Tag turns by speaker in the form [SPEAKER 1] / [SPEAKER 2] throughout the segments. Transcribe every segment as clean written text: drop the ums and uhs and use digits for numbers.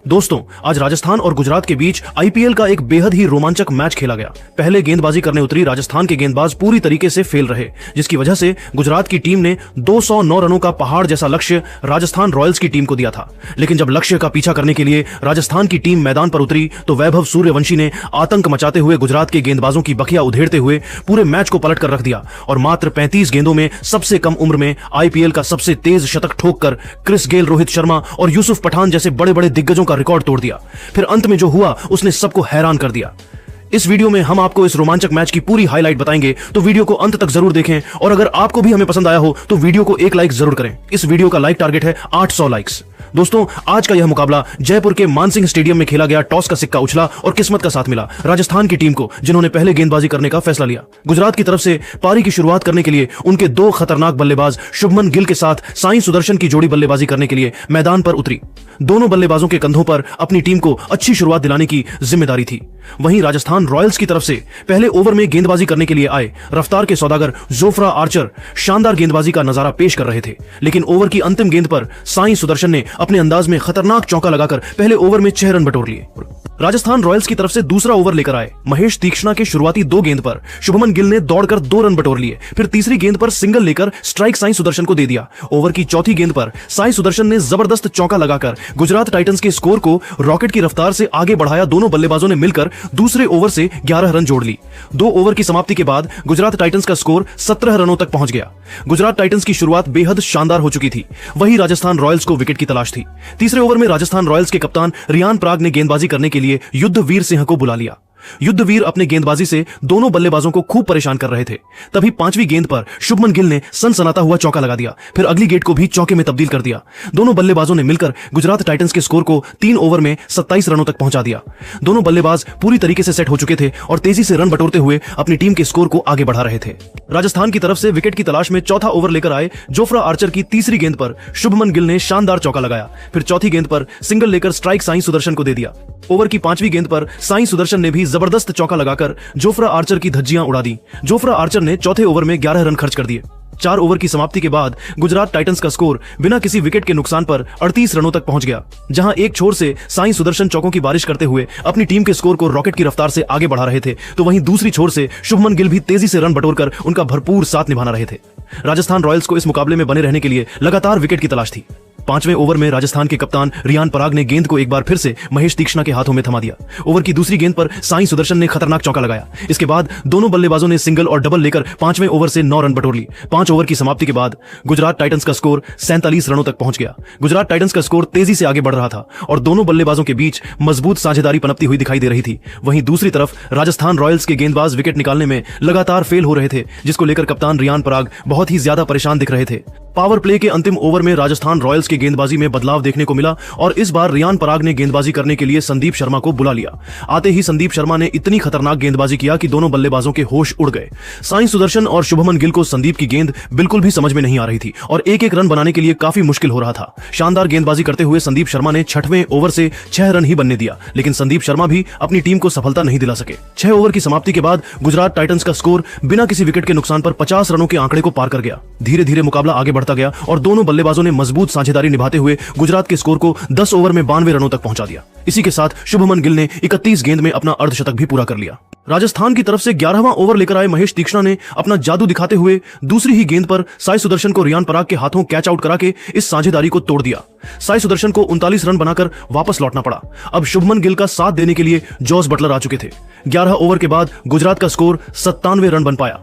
[SPEAKER 1] दोस्तों, आज राजस्थान और गुजरात के बीच आईपीएल का एक बेहद ही रोमांचक मैच खेला गया। पहले गेंदबाजी करने उतरी राजस्थान के गेंदबाज पूरी तरीके से फेल रहे, जिसकी वजह से गुजरात की टीम ने 209 रनों का पहाड़ जैसा लक्ष्य राजस्थान रॉयल्स की टीम को दिया था। लेकिन जब लक्ष्य का पीछा करने के लिए राजस्थान की टीम मैदान पर उतरी तो वैभव सूर्यवंशी ने आतंक मचाते हुए गुजरात के गेंदबाजों की बखिया उधेड़ते हुए पूरे मैच को पलट कर रख दिया और मात्र 35 गेंदों में सबसे कम उम्र में आईपीएल का सबसे तेज शतक ठोककर क्रिस गेल, रोहित शर्मा और यूसुफ पठान जैसे बड़े बड़े दिग्गजों का रिकॉर्ड तोड़ दिया। फिर अंत में जो हुआ उसने सबको हैरान कर दिया। इस वीडियो में हम आपको इस रोमांचक मैच की पूरी हाईलाइट बताएंगे, तो वीडियो को अंत तक जरूर देखें। और अगर आपको भी हमें पसंद आया हो तो वीडियो को एक लाइक जरूर करें। इस वीडियो का लाइक टारगेट है 800 लाइक्स। दोस्तों, आज का यह मुकाबला जयपुर के मानसिंह स्टेडियम में खेला गया। टॉस का सिक्का उछला और किस्मत का साथ मिला राजस्थान की टीम को, जिन्होंने पहले गेंदबाजी करने का फैसला लिया। गुजरात की तरफ से पारी की शुरुआत करने के लिए उनके दो खतरनाक बल्लेबाज शुभमन गिल के साथ साई सुदर्शन की जोड़ी बल्लेबाजी करने के लिए मैदान पर उतरी। दोनों बल्लेबाजों के कंधों पर अपनी टीम को अच्छी शुरुआत दिलाने की जिम्मेदारी थी। वहीं राजस्थान रॉयल्स की तरफ से पहले ओवर में गेंदबाजी करने के लिए आए रफ्तार के सौदागर जोफ्रा आर्चर शानदार गेंदबाजी का नजारा पेश कर रहे थे। लेकिन ओवर की अंतिम गेंद पर साई सुदर्शन ने अपने अंदाज में खतरनाक चौका लगाकर पहले ओवर में 6 रन बटोर लिए। राजस्थान रॉयल्स की तरफ से दूसरा ओवर लेकर आए महेश तीक्ष्णा के शुरुआती 2 गेंद पर शुभमन गिल ने दौड़कर 2 रन बटोर लिए। फिर तीसरी गेंद पर सिंगल लेकर स्ट्राइक साई सुदर्शन को दे दिया। ओवर की चौथी गेंद पर साई सुदर्शन ने जबरदस्त चौका लगाकर गुजरात टाइटंस के स्कोर को रॉकेट की रफ्तार से आगे बढ़ाया। दोनों बल्लेबाजों ने मिलकर दूसरे ओवर से 11 रन जोड़ ली। 2 ओवर की समाप्ति के बाद गुजरात टाइटंस का स्कोर 17 रनों तक पहुंच गया। गुजरात टाइटंस की शुरुआत बेहद शानदार हो चुकी थी। वहीं राजस्थान रॉयल्स को विकेट की तलाश थी। तीसरे ओवर में राजस्थान रॉयल्स के कप्तान रियान पराग ने गेंदबाजी करने के लिए युद्धवीर सिंह को बुला लिया। युद्धवीर अपने गेंदबाजी से दोनों बल्लेबाजों को खूब परेशान कर रहे थे। तभी 5वीं गेंद पर शुभमन गिल ने सनसनाता हुआ चौका लगा दिया। फिर अगली गेंद को भी चौके में तब्दील कर दिया। दोनों बल्लेबाजों ने मिलकर गुजरात टाइटंस के स्कोर को 3 ओवर में 27 रनों तक पहुंचा दिया। दोनों बल्लेबाज पूरी तरीके से सेट हो चुके थे और तेजी से रन बटोरते हुए अपनी टीम के स्कोर को आगे बढ़ा रहे थे। राजस्थान की तरफ से विकेट की तलाश में चौथा ओवर लेकर आए जोफ्रा आर्चर की तीसरी गेंद पर शुभमन गिल ने शानदार चौका लगाया। फिर चौथी गेंद पर सिंगल लेकर स्ट्राइक साई सुदर्शन को दे दिया। ओवर की 5वीं गेंद पर साई सुदर्शन ने भी जबरदस्त चौका लगाकर जोफ्रा आर्चर की धज्जियां उड़ा दी। जोफ्रा आर्चर ने चौथे ओवर में 11 रन खर्च कर दिए। 4 ओवर की समाप्ति के बाद गुजरात टाइटंस का स्कोर बिना किसी विकेट के नुकसान पर 38 रनों तक पहुंच गया। जहां एक छोर से साई सुदर्शन चौकों की बारिश करते हुए अपनी टीम के स्कोर को रॉकेट की रफ्तार से आगे बढ़ा रहे थे, तो वहीं दूसरी छोर से शुभमन गिल भी तेजी से रन बटोरकर उनका भरपूर साथ निभाना रहे थे। राजस्थान रॉयल्स को इस मुकाबले में बने रहने के लिए लगातार विकेट की तलाश थी। 5वें ओवर में राजस्थान के कप्तान रियान पराग ने गेंद को एक बार फिर से महेश तीक्ष्णा के हाथों में थमा दिया। ओवर की दूसरी गेंद पर साई सुदर्शन ने खतरनाक चौका लगाया। इसके बाद दोनों बल्लेबाजों ने सिंगल और डबल लेकर 5वें ओवर से 9 रन बटोर ली। 5 ओवर की समाप्ति के बाद गुजरात टाइटंस का स्कोर 47 रनों तक पहुंच गया। गुजरात टाइटंस का स्कोर तेजी से आगे बढ़ रहा था और दोनों बल्लेबाजों के बीच मजबूत साझेदारी पनपती हुई दिखाई दे रही थी। वहीं दूसरी तरफ राजस्थान रॉयल्स के गेंदबाज विकेट निकालने में लगातार फेल हो रहे थे, जिसको लेकर कप्तान रियान पराग बहुत ही ज्यादा परेशान दिख रहे थे। पावर प्ले के अंतिम ओवर में राजस्थान रॉयल्स की गेंदबाजी में बदलाव देखने को मिला और इस बार रियान पराग ने गेंदबाजी करने के लिए संदीप शर्मा को बुला लिया। आते ही संदीप शर्मा ने इतनी खतरनाक गेंदबाजी किया कि दोनों बल्लेबाजों के होश उड़ गए। साई सुदर्शन और शुभमन गिल को संदीप की गेंद बिल्कुल भी समझ में नहीं आ रही थी और एक-एक रन बनाने के लिए काफी मुश्किल हो रहा था। शानदार गेंदबाजी करते हुए संदीप शर्मा ने 6वें ओवर से 6 रन ही बनने दिया, लेकिन संदीप शर्मा भी अपनी टीम को सफलता नहीं दिला सके। 6 ओवर की समाप्ति के बाद गुजरात टाइटंस का स्कोर बिना किसी विकेट के नुकसान पर 50 रनों के आंकड़े को पार कर गया। धीरे धीरे मुकाबला आगे बढ़ता गया और दोनों बल्लेबाजों ने मजबूत साझेदारी निभाते हुए गुजरात के स्कोर को 10 ओवर में 92 रनों तक पहुंचा दिया। इसी के साथ शुभमन गिल ने 31 गेंद में अपना अर्धशतक भी पूरा कर लिया। राजस्थान की तरफ से 11वां ओवर लेकर आए महेश तीक्ष्णा ने अपना जादू दिखाते हुए दूसरी ही गेंद पर साई सुदर्शन को रियान पराग के हाथों कैच आउट करा के इस साझेदारी को तोड़ दिया। साई सुदर्शन को 39 रन बनाकर वापस लौटना पड़ा। अब शुभमन गिल का साथ देने के लिए जॉस बटलर आ चुके थे। 11 ओवर के बाद गुजरात का स्कोर 97 रन बन पाया।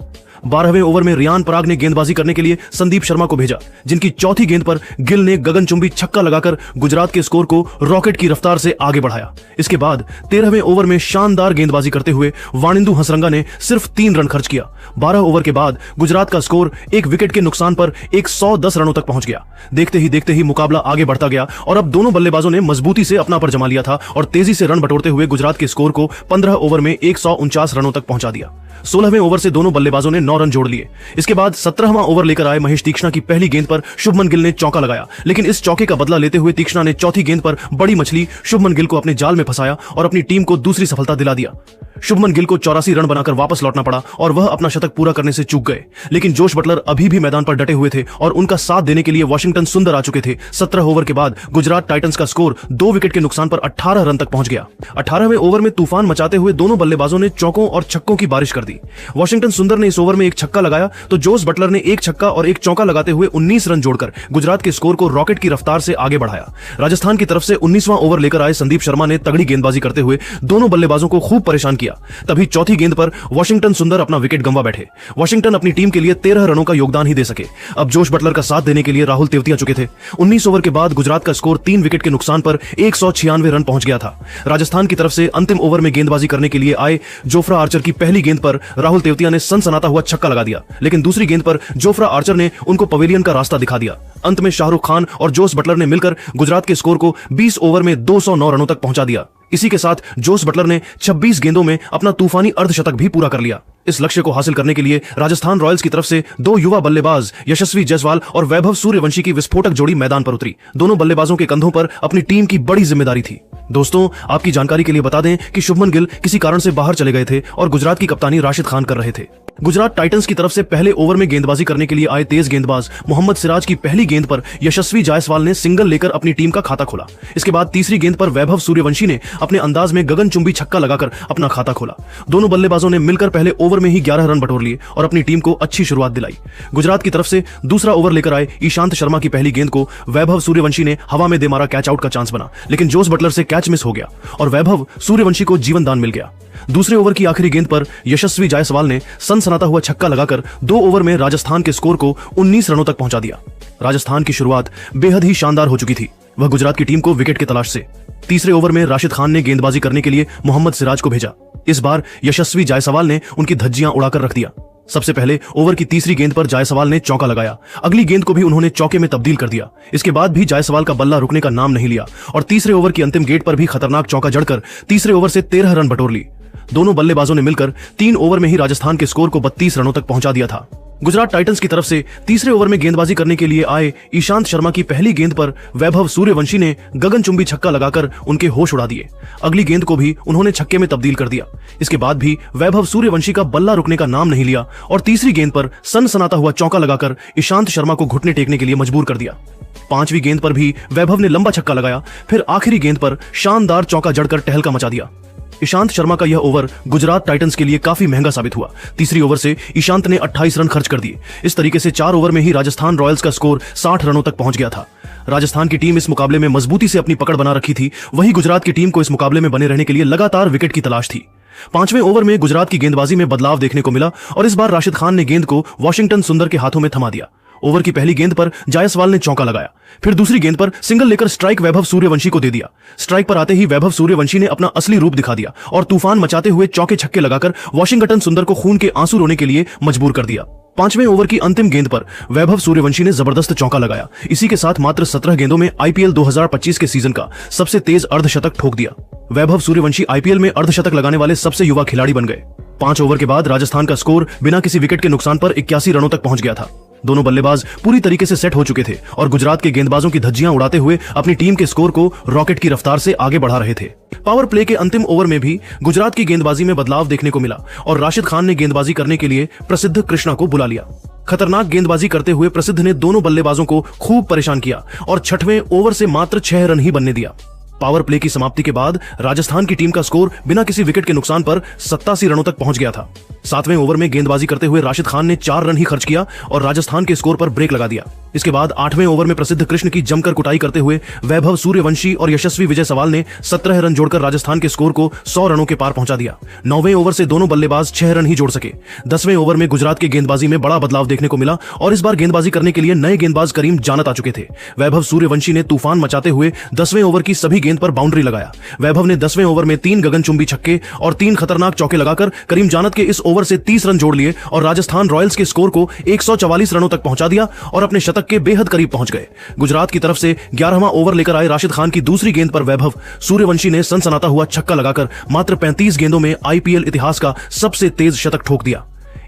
[SPEAKER 1] 12वें ओवर में रियान पराग ने गेंदबाजी करने के लिए संदीप शर्मा को भेजा, जिनकी चौथी गेंद पर गिल ने गगनचुंबी छक्का लगाकर गुजरात के स्कोर को रॉकेट की रफ्तार से आगे बढ़ाया। इसके बाद 13वें ओवर में शानदार गेंदबाजी करते हुए वाणिंदु हसरंगा ने सिर्फ 3 रन खर्च किया। 12 ओवर के बाद गुजरात का स्कोर एक विकेट के नुकसान पर 110 रनों तक पहुंच गया। देखते ही मुकाबला आगे बढ़ता गया और अब दोनों बल्लेबाजों ने मजबूती से अपना पर जमा लिया था और तेजी से रन बटोरते हुए गुजरात के स्कोर को 15 ओवर में 149 रनों तक पहुंचा दिया। 16वें ओवर से दोनों बल्लेबाजों ने 9 रन जोड़ लिए। इसके बाद 17वां ओवर लेकर आए महेश तीक्ष्णा की पहली गेंद पर शुभमन गिल ने चौका लगाया, लेकिन इस चौके का बदला लेते हुए तीक्ष्णा ने चौथी गेंद पर बड़ी मछली शुभमन गिल को अपने जाल में फंसाया और अपनी टीम को दूसरी सफलता दिला दिया। शुभमन गिल को 84 रन बनाकर वापस लौटना पड़ा और वह अपना शतक पूरा करने से चूक गए। लेकिन जोश बटलर अभी भी मैदान पर डटे हुए थे और उनका साथ देने के लिए वॉशिंगटन सुंदर आ चुके थे। 17 ओवर के बाद गुजरात टाइटंस का स्कोर 2 विकेट के नुकसान पर 18 रन तक पहुंच गया। 18वें ओवर में तूफान मचाते हुए दोनों बल्लेबाजों ने चौकों और छक्कों की बारिश कर दी। वॉशिंगटन सुंदर ने इस ओवर में एक छक्का लगाया तो जोश बटलर ने एक छक्का और एक चौका लगाते हुए 19 रन जोड़कर गुजरात के स्कोर को रॉकेट की रफ्तार से आगे बढ़ाया। राजस्थान की तरफ से 19वां ओवर लेकर आए संदीप शर्मा ने तगड़ी गेंदबाजी करते हुए दोनों बल्लेबाजों को खूब परेशान किया। तभी चौथी गेंद पर वॉशिंगटन सुंदर अपना विकेट गंवा बैठे। वॉशिंगटन अपनी टीम के लिए 13 रनों का योगदान ही दे सके। अब जोश बटलर का साथ देने के लिए राहुल तेवतिया चुके थे। 19 ओवर के बाद गुजरात का स्कोर 3 विकेट के नुकसान पर 196 रन पहुंच गया था। राजस्थान की तरफ से अंतिम ओवर में गेंदबाजी करने के लिए आए जोफ्रा आर्चर की पहली गेंद पर राहुल तेवतिया ने सनसनाता हुआ छक्का लगा दिया, लेकिन दूसरी गेंद पर जोफ्रा आर्चर ने उनको पवेलियन का रास्ता दिखा दिया। अंत में शाहरुख खान और जोश बटलर ने मिलकर गुजरात के स्कोर को 20 ओवर में 209 रनों तक पहुंचा दिया। इसी के साथ जोश बटलर ने 26 गेंदों में अपना तूफानी अर्धशतक भी पूरा कर लिया। इस लक्ष्य को हासिल करने के लिए राजस्थान रॉयल्स की तरफ से 2 युवा बल्लेबाज यशस्वी जायसवाल और वैभव सूर्यवंशी की विस्फोटक जोड़ी मैदान पर उतरी। दोनों बल्लेबाजों के कंधों पर अपनी टीम की बड़ी जिम्मेदारी थी। दोस्तों, आपकी जानकारी के लिए बता दें कि शुभमन गिल किसी कारण से बाहर चले गए थे और गुजरात की कप्तानी राशिद खान कर रहे थे। गुजरात टाइटंस की तरफ से पहले ओवर में गेंदबाजी करने के लिए आए तेज गेंदबाज मोहम्मद सिराज की पहली गेंद पर यशस्वी जायसवाल ने सिंगल लेकर अपनी टीम का खाता खोला। इसके बाद तीसरी गेंद पर वैभव सूर्यवंशी ने अपने अंदाज में गगनचुंबी छक्का लगाकर अपना खाता खोला। दोनों बल्लेबाजों ने मिलकर पहले ओवर में ही 11 रन बटोर लिए और अपनी टीम को अच्छी शुरुआत दिलाई। गुजरात की तरफ से दूसरा ओवर लेकर आए ईशांत शर्मा की पहली गेंद को वैभव सूर्यवंशी ने हवा में दे मारा। कैच आउट का चांस बना, लेकिन जोश बटलर से कैच मिस हो गया और वैभव सूर्यवंशी को जीवन दान मिल गया। दूसरे ओवर की आखिरी गेंद पर यशस्वी जायसवाल ने सनसनाता हुआ छक्का लगाकर 2 ओवर में राजस्थान के स्कोर को 19 रनों तक पहुंचा दिया। राजस्थान की शुरुआत बेहद ही शानदार हो चुकी थी। वह गुजरात की टीम को विकेट की तलाश से तीसरे ओवर में राशिद खान ने गेंदबाजी करने के लिए मोहम्मद सिराज को भेजा। इस बार यशस्वी जायसवाल ने उनकी धज्जियां उड़ाकर रख दिया। सबसे पहले ओवर की तीसरी गेंद पर जायसवाल ने चौका लगाया। अगली गेंद को भी उन्होंने चौके में तब्दील कर दिया। इसके बाद भी जायसवाल का बल्ला रुकने का नाम नहीं लिया और तीसरे ओवर की अंतिम गेंद पर भी खतरनाक चौका जड़कर तीसरे ओवर से 13 रन बटोर ली। दोनों बल्लेबाजों ने मिलकर 3 ओवर में ही राजस्थान के स्कोर को 32 रनों तक पहुंचा दिया था। गुजरात टाइटंस की तरफ से तीसरे ओवर में गेंदबाजी करने के लिए आए ईशांत शर्मा की पहली गेंद पर वैभव सूर्यवंशी ने गगनचुंबी छक्का लगाकर उनके होश उड़ा दिए। अगली गेंद को भी उन्होंने छक्के में तब्दील कर दिया। इसके बाद भी वैभव सूर्यवंशी का बल्ला रुकने का नाम नहीं लिया और तीसरी गेंद पर सनसनाता हुआ चौका लगाकर ईशांत शर्मा को घुटने टेकने के लिए मजबूर कर दिया। 5वीं गेंद पर भी वैभव ने लंबा छक्का लगाया, फिर आखिरी गेंद पर शानदार चौका जड़कर टहलका मचा दिया। ईशांत शर्मा का यह ओवर गुजरात टाइटंस के लिए काफी महंगा साबित हुआ। तीसरी ओवर से ईशांत ने 28 रन खर्च कर दिए। इस तरीके से 4 ओवर में ही राजस्थान रॉयल्स का स्कोर 60 रनों तक पहुंच गया था। राजस्थान की टीम इस मुकाबले में मजबूती से अपनी पकड़ बना रखी थी। वहीं गुजरात की टीम को इस मुकाबले में बने रहने के लिए लगातार विकेट की तलाश थी। 5वें ओवर में गुजरात की गेंदबाजी में बदलाव देखने को मिला और इस बार राशिद खान ने गेंद को वॉशिंगटन सुंदर के हाथों में थमा दिया। ओवर की पहली गेंद पर जायसवाल ने चौका लगाया, फिर दूसरी गेंद पर सिंगल लेकर स्ट्राइक वैभव सूर्यवंशी को दे दिया। स्ट्राइक पर आते ही वैभव सूर्यवंशी ने अपना असली रूप दिखा दिया और तूफान मचाते हुए चौके छक्के लगाकर वॉशिंगटन सुंदर को खून के आंसू रोने के लिए मजबूर कर दिया। 5वें ओवर की अंतिम गेंद पर वैभव सूर्यवंशी ने जबरदस्त चौका लगाया। इसी के साथ मात्र 17 गेंदों में आईपीएल 2025 के सीजन का सबसे तेज अर्धशतक ठोक दिया। वैभव सूर्यवंशी आईपीएल में अर्धशतक लगाने वाले सबसे युवा खिलाड़ी बन गए। 5 ओवर के बाद राजस्थान का स्कोर बिना किसी विकेट के नुकसान पर 81 रनों तक पहुंच गया था। दोनों बल्लेबाज पूरी तरीके से सेट हो चुके थे और गुजरात के गेंदबाजों की धज्जियां उड़ाते हुए अपनी टीम के स्कोर को रॉकेट की रफ्तार से आगे बढ़ा रहे थे। पावर प्ले के अंतिम ओवर में भी गुजरात की गेंदबाजी में बदलाव देखने को मिला और राशिद खान ने गेंदबाजी करने के लिए प्रसिद्ध कृष्णा को बुला लिया। खतरनाक गेंदबाजी करते हुए प्रसिद्ध ने दोनों बल्लेबाजों को खूब परेशान किया और 6वें ओवर से मात्र 6 रन ही बनने दिया। पावर प्ले की समाप्ति के बाद राजस्थान की टीम का स्कोर बिना किसी विकेट के नुकसान पर 87 रनों तक पहुंच गया था। 7वें ओवर में गेंदबाजी करते हुए राशिद खान ने 4 रन ही खर्च किया और राजस्थान के स्कोर पर ब्रेक लगा दिया। इसके बाद 8वें ओवर में प्रसिद्ध कृष्ण की जमकर कुटाई करते हुए वैभव सूर्यवंशी और यशस्वी जायसवाल ने 17 रन जोड़कर राजस्थान के स्कोर को 100 रनों के पार पहुंचा दिया। 9वें ओवर से दोनों बल्लेबाज 6 रन ही जोड़ सके। 10वें ओवर में गुजरात के गेंदबाजी में बड़ा बदलाव देखने को मिला और इस बार गेंदबाजी करने के लिए नए गेंदबाज करीम जानत आ चुके थे। वैभव सूर्यवंशी ने तूफान मचाते हुए 10वें ओवर की सभी गेंद पर बाउंड्री लगाया। वैभव ने 10वें ओवर में 3 गगनचुंबी छक्के और 3 खतरनाक चौके लगाकर करीम जानत के इस ओवर से 30 रन जोड़ लिए और राजस्थान रॉयल्स के स्कोर को 144 रनों तक पहुंचा दिया और अपने शतक के बेहद करीब पहुंच गए। गुजरात की तरफ से 11वां ओवर लेकर आए राशिद खान की दूसरी गेंद पर वैभव सूर्यवंशी ने सनसनाता हुआ छक्का लगाकर मात्र 35 गेंदों में आईपीएल इतिहास का सबसे तेज शतक ठोक दिया।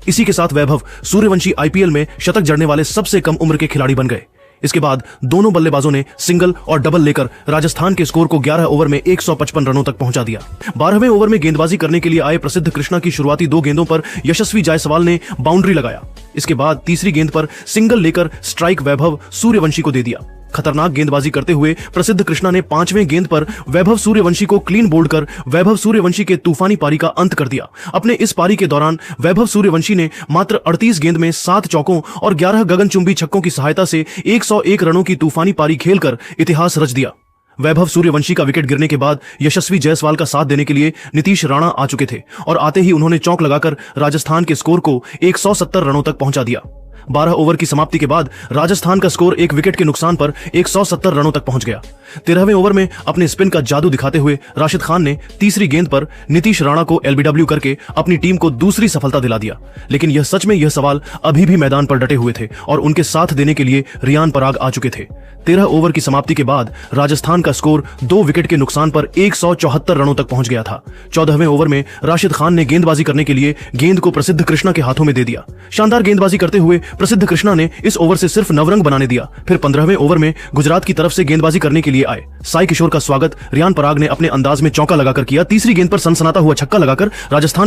[SPEAKER 1] इसी के साथ वैभव सूर्यवंशी आईपीएल में शतक जड़ने वाले सबसे कम उम्र के खिलाड़ी बन गए। इसके बाद दोनों बल्लेबाजों ने सिंगल और डबल लेकर राजस्थान के स्कोर को 11 ओवर में 155 रनों तक पहुंचा दिया। 12वें ओवर में गेंदबाजी करने के लिए आए प्रसिद्ध कृष्णा की शुरुआती 2 गेंदों पर यशस्वी जायसवाल ने बाउंड्री लगाया। इसके बाद तीसरी गेंद पर सिंगल लेकर स्ट्राइक वैभव सूर्यवंशी को दे दिया। खतरनाक गेंदबाजी करते हुए प्रसिद्ध कृष्णा ने 5वें गेंद पर वैभव सूर्यवंशी को क्लीन बोल्ड कर वैभव सूर्यवंशी के तूफानी पारी का अंत कर दिया। अपने इस पारी के दौरान वैभव सूर्यवंशी ने मात्र 38 गेंद में 7 चौकों और 11 गगनचुंबी छक्कों की सहायता से 101 रनों की तूफानी पारी खेलकर इतिहास रच दिया। वैभव सूर्यवंशी का विकेट गिरने के बाद यशस्वी जायसवाल का साथ देने के लिए नीतीश राणा आ चुके थे और आते ही उन्होंने चौक लगाकर राजस्थान के स्कोर को 170 रनों तक पहुंचा दिया। 12 ओवर की समाप्ति के बाद राजस्थान का स्कोर 1 विकेट के नुकसान पर 170 रनों तक पहुंच गया। 13वें ओवर में अपने स्पिन का जादू दिखाते हुए राशिद खान ने तीसरी गेंद पर नीतीश राणा को एलबीडब्ल्यू करके अपनी टीम को दूसरी सफलता दिला दिया। लेकिन यह सच में यह सवाल अभी भी मैदान पर डटे हुए थे और उनके साथ देने के लिए रियान पराग आ चुके थे। 13 ओवर की समाप्ति के बाद राजस्थान का स्कोर 2 विकेट के नुकसान पर 174 रनों तक पहुंच गया था। 14वें ओवर में राशिद खान ने गेंदबाजी करने के लिए गेंद को प्रसिद्ध कृष्णा के हाथों में दे दिया। शानदार गेंदबाजी करते हुए प्रसिद्ध कृष्णा ने इस ओवर से सिर्फ नवरंग बनाने दिया। फिर 15वें ओवर में गुजरात की तरफ से गेंदबाजी करने के लिए आए साई किशोर का स्वागत रियान पराग ने अपने अंदाज में चौका लगाकर किया। तीसरी गेंद पर सनसनाता हुआ छक्का लगाकर राजस्थान